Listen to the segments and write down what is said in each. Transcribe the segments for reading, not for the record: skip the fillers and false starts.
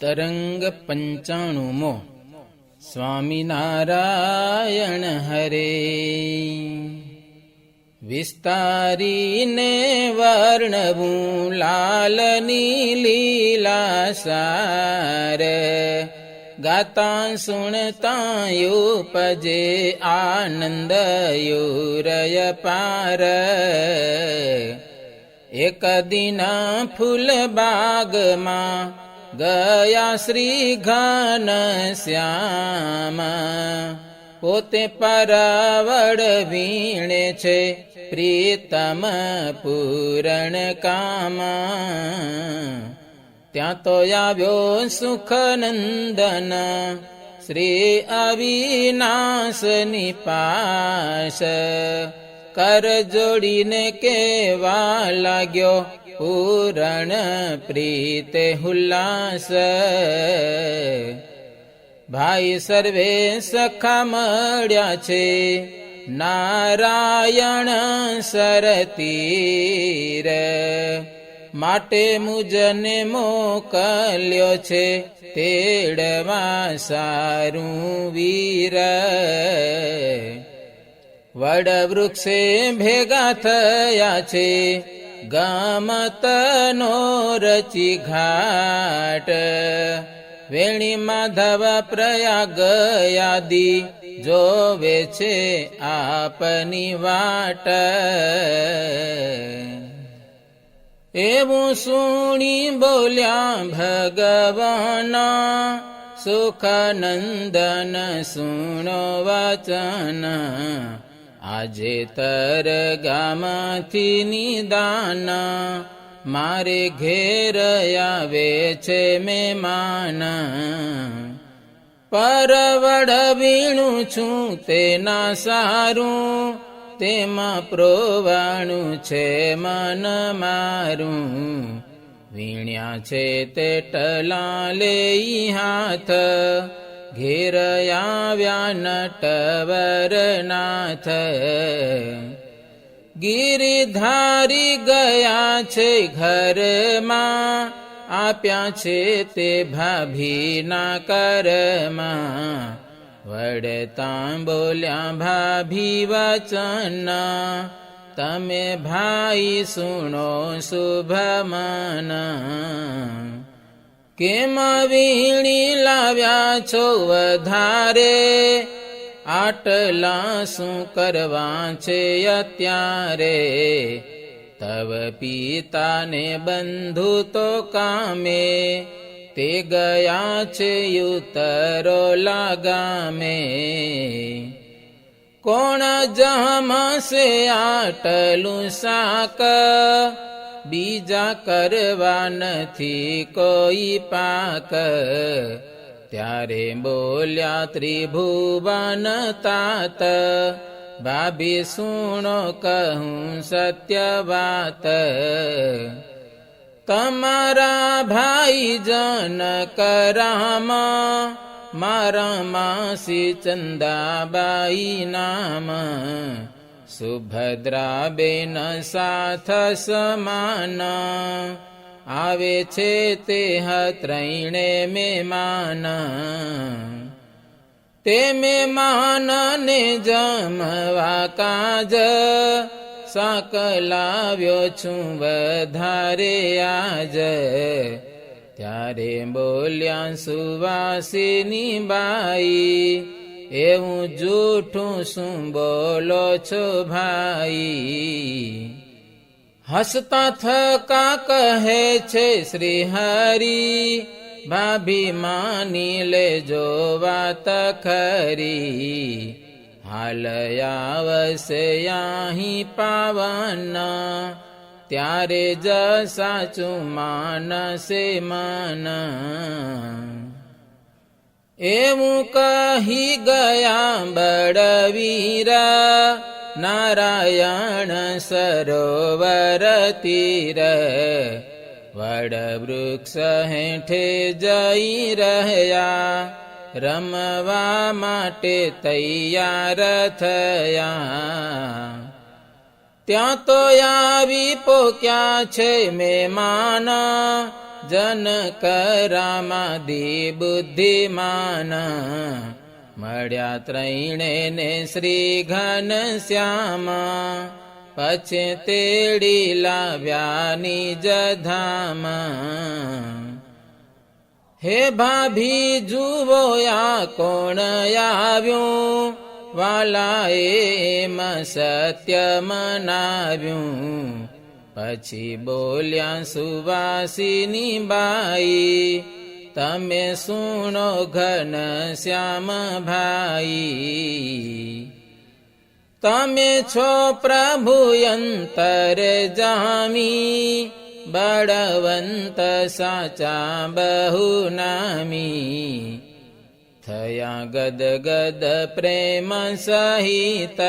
તરંગ 95મો સ્વામિનારાયણ હરે. વિસ્તારીને વર્ણવું લાલની લીલા સાર, ગાતા સુણતા ઉપજે આનંદ યુરય પાર. એક દિના ફૂલબાગમાં ગયા શ્રી ઘનશ્યામ, પોતે પરાવડ વીણે છે પ્રીતમ પૂરણ કામ. ત્યાં તો આવ્યો સુખનંદન શ્રી અવિનાશની પાસ, કર જોડીને કેવા લાગ્યો પૂરણ પ્રીતે હુલ્લાસ. ભાઈ સર્વે સખા મળ્યા છે નારાયણ સરતીર, માટે મુજને મોકલ્યો છે તેડવા સારું વીર. વડ વૃક્ષે ભેગા થયા છે ગામતનો રચી ઘાટ, વેણી માધવ પ્રયાગ યાદી જોવે છે આપની વાટ. એવું સુણી બોલ્યા ભગવાન સુખનંદન સુણો વચન, આજે તર ગામથી નિદાન, મારે ઘેર આવે છે મહેમાન. પરવડ વીણું છું તેના સારું, તેમાં પ્રોવાણું છે મન મારું. વીણ્યા છે તે ટલા લેઈ હાથ, ઘેર આવ્યા નટવરનાથ. ગિરિધારી ગયા છે ઘરમાં, આપ્યા છે તે ભાભીના કરમાં. વડતા બોલ્યા ભાભી વચન, તમે ભાઈ સુણો શુભમન. કેમ વીણી લાવ્યા છો વધારે, આટલા શું કરવા છે અત્યારે. તવ પિતાને બંધુ તો કામે, તે ગયા છે ઉતરો લાગામે. કોણ જમશે આટલું શાક, બીજા કરવા નથી કોઈ પાક. ત્યારે બોલ્યા ત્રિભુવન તાત, ભાભી સુણો કહું સત્ય વાત. તમારા ભાઈ જનક રામ, મારા માસી ચંદાબાઈ નામ. સુભદ્રા બેન સાથ સમાન, આવે છે તે ત્રણે મહેમાન. તે મહેમાનને જમવા કાજ, શાક લાવ્યો છું વધારે આજ. ત્યારે બોલ્યા સુવાસિની બાઈ, એવું જૂઠું શું બોલો છો ભાઈ. હસતા થકા કહે છે શ્રી હરિ, ભાભી માની લેજો વાત ખરી. હાલ આવશે અહીં પાવન, ત્યારે જ સાચું માનસે મન. એવું કહી ગયા બળવીર, નારાયણ સરોવર તીર. વડ વૃક્ષ હેઠે જઈ રહ્યા, રમવા માટે તૈયાર થયા. ત્યાં તો આવી પોક્યા છે મહેમાન, જનક રામાદિ બુદ્ધિમાન મળ્યા ત્રણે ને શ્રી ઘનશ્યામ પછી તેડી લાવ્યા નિજ ધામ હે ભાભી જુવો આ કોણ આવ્યું વાલાએ એમ સત્ય મનાવ્યું પછી બોલ્યા સુવાસિની બાઈ તમે સુણો ઘનશ્યામ ભાઈ તમે છો પ્રભુ અંતર જામી બળવંત સાચા બહુ નામી થયા ગદગદ પ્રેમ સહિત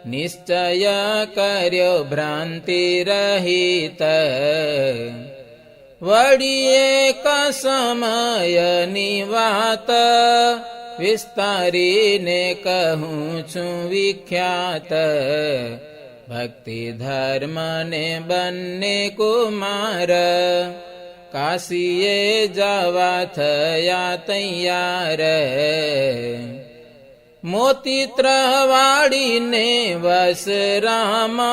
નિશ્ચય કર્યો ભ્રાંતિ રહિત વળી એક સમયની વાત વિસ્તારીને કહું છું વિખ્યાત ભક્તિ ધર્મ ને બંને કુમાર કાશીએ જવા થયા તૈયાર મોતી ત્રવાડીને વસરામાં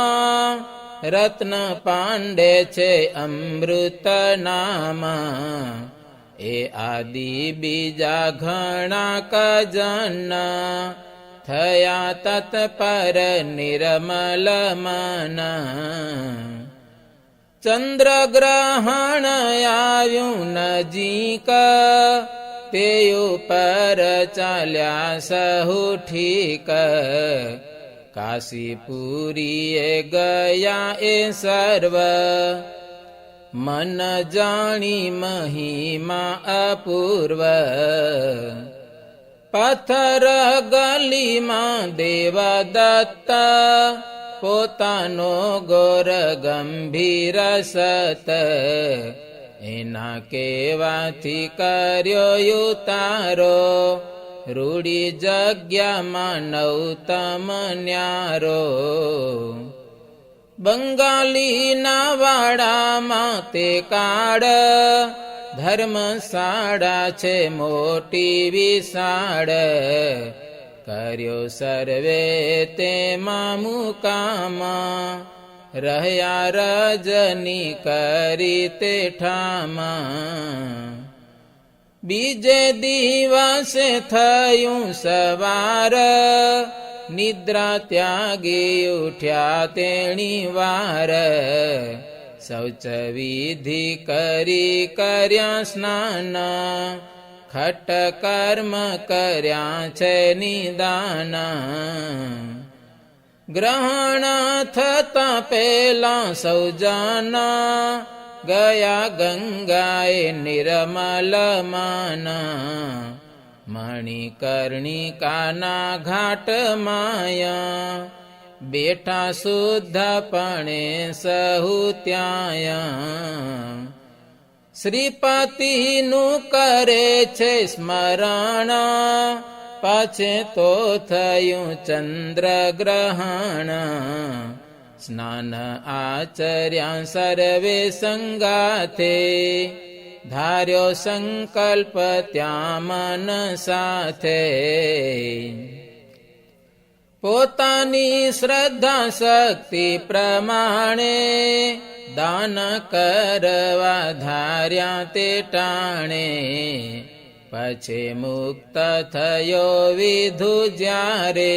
રત્ન પાંડે છે અમૃત નામા એ આદિ બીજા ઘણા કજન થયા તત્પર નિર્મલ મન ચંદ્રગ્રહણ આવ્યું નજીક તે ઉપર ચાલ્યા સહુ ઠીક કાશીપુરીએ ગયા એ સર્વ મન જાણી મહિમા અપૂર્વ પથ્થર ગલીમાં દેવદત્ત પોતાનો ગોર ગંભીર સત એના કેવાથી કર્યો ઉતારો રૂડી જગ્યામાં નવતમ ન્યારો બંગાલીના વાડામાં તે કાળ ધર્મશાળા છે મોટી વિશાળ કર્યો સર્વે તેમાં મુકામ રહ્યા રજની કરી તે ઠામા બીજે દિવસે થયું સવાર નિદ્રા ત્યાગી ઉઠ્યા તેણી વાર શૌચ વિધિ કરી કર્યા સ્નાન ખટ કર્મ કર્યા છે નિદાન ગ્રહણ થતા પેલા સૌજાના ગયા ગંગાએ નિર્મલ માના મણિકર્ણિકાના ઘાટ માયા બેઠા શુદ્ધપણે સહુ ત્યાં શ્રીપતિનું કરે છે સ્મરણ પાછે તો થયું ચંદ્રગ્રહણ સ્નાન આચર્યા સર્વે સંગાથે ધાર્યો સંકલ્પ ત્યાં મન સાથે પોતાની શ્રદ્ધા શક્તિ પ્રમાણે દાન કરવા ધાર્યા તે ટાણે પછી મુક્ત થયો વિધુ જ્યારે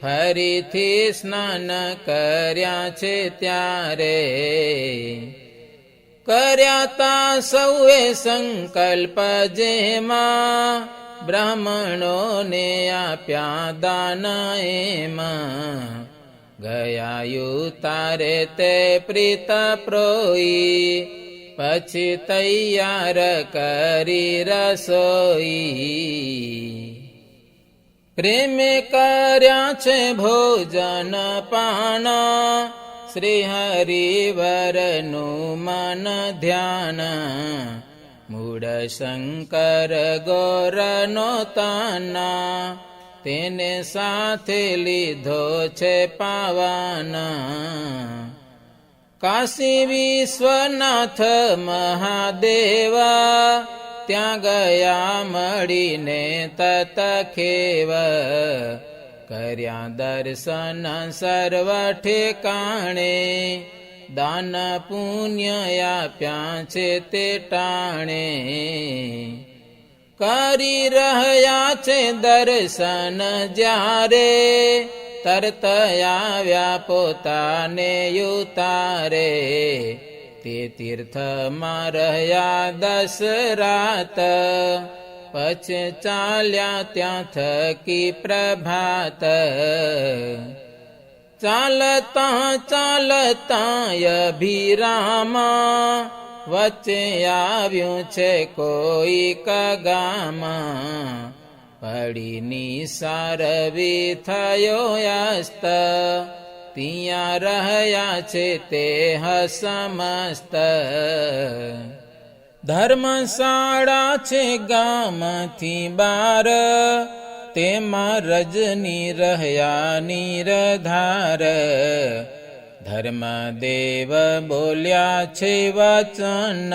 ફરીથી સ્નાન કર્યા છે ત્યારે કર્યા તા સૌએ સંકલ્પ જેમાં બ્રાહ્મણોને આપ્યા દાન એમાં ગયા તારે તે પ્રીત પ્રોઈ પછી તૈયાર કરી રસોઈ પ્રેમે કર્યા છે ભોજન પાન શ્રી હરિવરનું મન ધ્યાન મૂળ શંકર ગોરનો તાના તેને સાથે લીધો છે પાવાના કાશી વિશ્વનાથ મહાદેવા ત્યાં ગયા મળીને તત ખેવ કર્યા દર્શન સર્વ ઠેકાણે દાન પુણ્ય આપ્યા છે તે ટાણે કરી રહ્યા છે દર્શન જ્યારે તરત આવ્યા પોતાને ઉતારે તે તીર્થમાં રહ્યા 10 રાત પછી ચાલ્યા ત્યાં થકી પ્રભાત ચાલતા ચાલતા અભિરામા વચ્ચે આવ્યું છે કોઈક ગામમાં પડી નિસારવી થયો અસ્ત ત્યાં રહ્યા છે તે સમસ્ત ધર્મશાળા છે ગામથી બાર તેમાં રજની રહ્યા નિરધાર ધર્મદેવ બોલ્યા છે વચન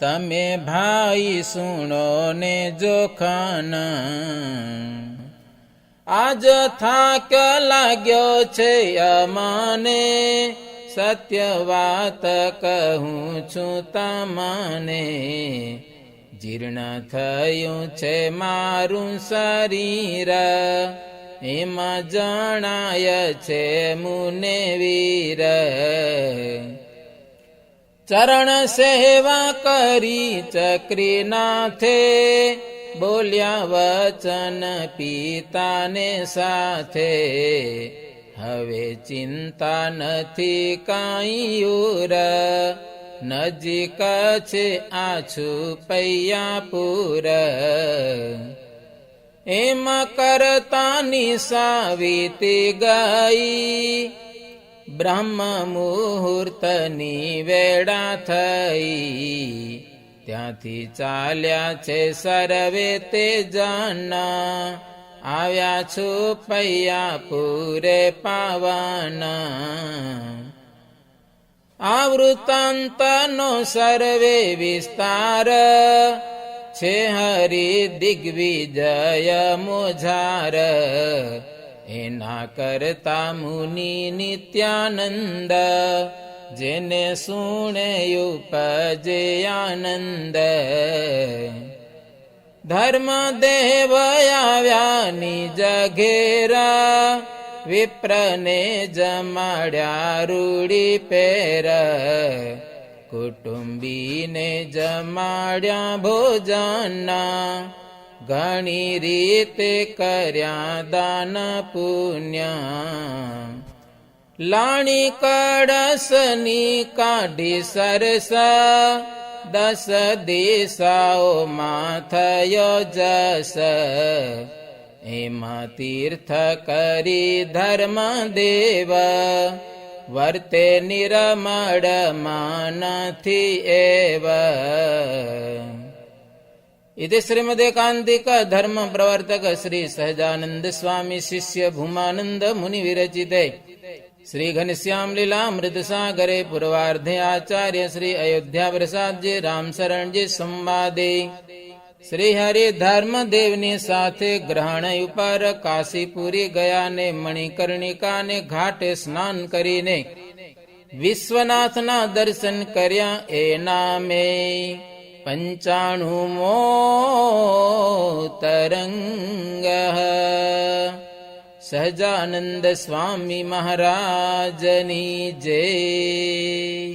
તમે ભાઈ સુણો ને જોખન આજ થાક લાગ્યો છે અમને સત્ય વાત કહું છું તમને જીર્ણ થયું છે મારું શરીર એમાં જણાય છે મુને વીર ચરણ સેવા કરી ચક્રીનાથે બોલ્યા વચન પિતાને સાથે હવે ચિંતા નથી કાંઈ ઉર નજીક છે આછું પૈયાપુર એમ કરતાની સાવીતી ગઈ બ્રહ્મ મુહૂર્તની વેળા થઈ ત્યાંથી ચાલ્યા છે સર્વે તે જન આવ્યા છું પૈયાપુરે પાવન આ વૃત્તાંતનો સર્વે વિસ્તાર છે હરિ દિગ્વિજય મોજાર એના કરતા મુનિ નિત્યાનંદ જેને સુણે ઉપજે આનંદ ધર્મદેવ આવ્યા નિજ ઘેરા વિપ્રને જમાડ્યા રૂડી પેર કુટુંબીને જમાડ્યા ભોજન ઘણી રીતે કર્યા દાન પુણ્ય લાણી કળશની કાઢી સરસ 10 દિશાઓમાં થયો જસ એમાં તીર્થ કરી ધર્મદેવ વર્તે નિરમળ માનથી એવ इति श्रीमदेकान्तिक धर्म प्रवर्तक श्री सहजानंद स्वामी शिष्य भूमानंद मुनि विरचिते श्री घनश्याम लीलामृत सागरे पूर्वार्धे आचार्य श्री अयोध्या प्रसाद जी राम शरण जी संवादे श्री हरि धर्मदेव ने साथे ग्रहण ઉપર કાશીપુરી ગયા ને મણિકર્ણિકા ને ઘાટે સ્નાન કરીને વિશ્વનાથના દર્શન કર્યા એ નામે 95મો તરંગ સહજાનંદ સ્વામી મહારાજની જય।